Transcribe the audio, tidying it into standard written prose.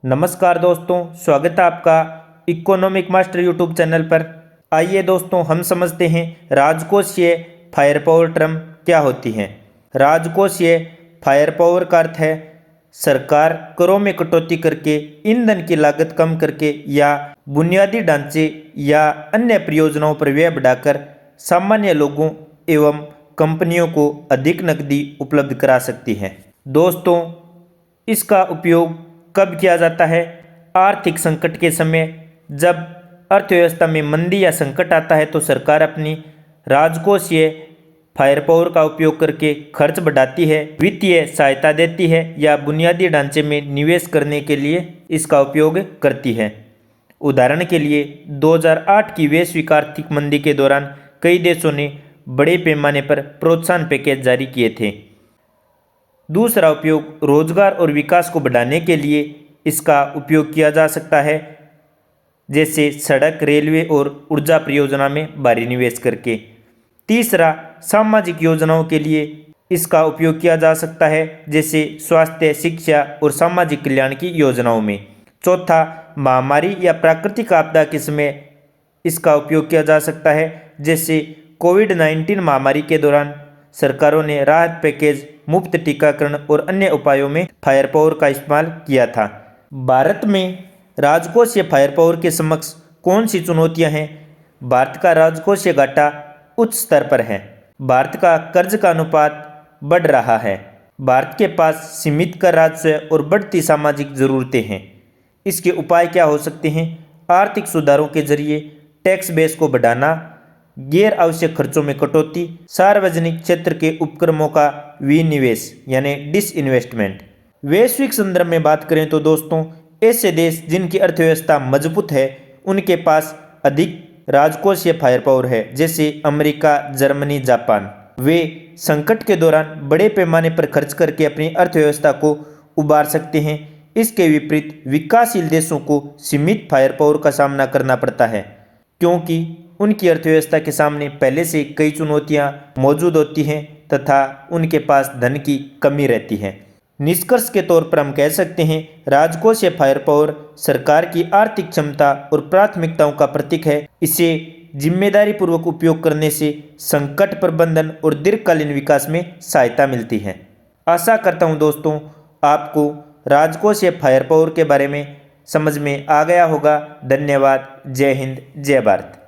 नमस्कार दोस्तों, स्वागत है आपका इकोनॉमिक मास्टर यूट्यूब चैनल पर। आइए दोस्तों, हम समझते हैं राजकोषीय फायर पावर टर्म क्या होती हैं। राजकोषीय फायर पावर का अर्थ है सरकार करों में कटौती करके ईंधन की लागत कम करके या बुनियादी ढांचे या अन्य परियोजनाओं पर व्यय बढ़ाकर सामान्य लोगों एवं कंपनियों को अधिक नकदी उपलब्ध करा सकती है। दोस्तों, इसका उपयोग कब किया जाता है? आर्थिक संकट के समय जब अर्थव्यवस्था में मंदी या संकट आता है तो सरकार अपनी राजकोषीय फायर पावर का उपयोग करके खर्च बढ़ाती है, वित्तीय सहायता देती है या बुनियादी ढांचे में निवेश करने के लिए इसका उपयोग करती है। उदाहरण के लिए 2008 की वैश्विक आर्थिक मंदी के दौरान कई देशों ने बड़े पैमाने पर प्रोत्साहन पैकेज जारी किए थे। दूसरा उपयोग रोजगार और विकास को बढ़ाने के लिए इसका उपयोग किया जा सकता है, जैसे सड़क, रेलवे और ऊर्जा परियोजना में भारी निवेश करके। तीसरा, सामाजिक योजनाओं के लिए इसका उपयोग किया जा सकता है, जैसे स्वास्थ्य, शिक्षा और सामाजिक कल्याण की योजनाओं में। चौथा, महामारी या प्राकृतिक आपदा के समय इसका उपयोग किया जा सकता है, जैसे कोविड-19 महामारी के दौरान सरकारों ने राहत पैकेज, मुफ्त टीकाकरण और अन्य उपायों में फायर पावर का इस्तेमाल किया था। भारत में राजकोषीय फायर पावर के समक्ष कौन सी चुनौतियां हैं? भारत का राजकोषीय घाटा उच्च स्तर पर है। भारत का कर्ज का अनुपात बढ़ रहा है। भारत के पास सीमित कर राजस्व और बढ़ती सामाजिक जरूरतें हैं। इसके उपाय क्या हो सकते हैं? आर्थिक सुधारों के जरिए टैक्स बेस को बढ़ाना, गैर आवश्यक खर्चों में कटौती, सार्वजनिक क्षेत्र के उपक्रमों का विनिवेश यानी डिसइन्वेस्टमेंट। वैश्विक संदर्भ में बात करें तो दोस्तों, ऐसे देश जिनकी अर्थव्यवस्था मजबूत है उनके पास अधिक राजकोषीय फायर पावर है, जैसे अमेरिका, जर्मनी, जापान। वे संकट के दौरान बड़े पैमाने पर खर्च करके अपनी अर्थव्यवस्था को उबार सकते हैं। इसके विपरीत विकासशील देशों को सीमित फायर पावर का सामना करना पड़ता है, क्योंकि उनकी अर्थव्यवस्था के सामने पहले से कई चुनौतियां मौजूद होती हैं तथा उनके पास धन की कमी रहती है। निष्कर्ष के तौर पर हम कह सकते हैं राजकोषीय फायर पावर सरकार की आर्थिक क्षमता और प्राथमिकताओं का प्रतीक है। इसे जिम्मेदारी पूर्वक उपयोग करने से संकट प्रबंधन और दीर्घकालीन विकास में सहायता मिलती है। आशा करता हूं दोस्तों आपको राजकोषीय फायर पावर के बारे में समझ में आ गया होगा। धन्यवाद। जय हिंद, जय भारत।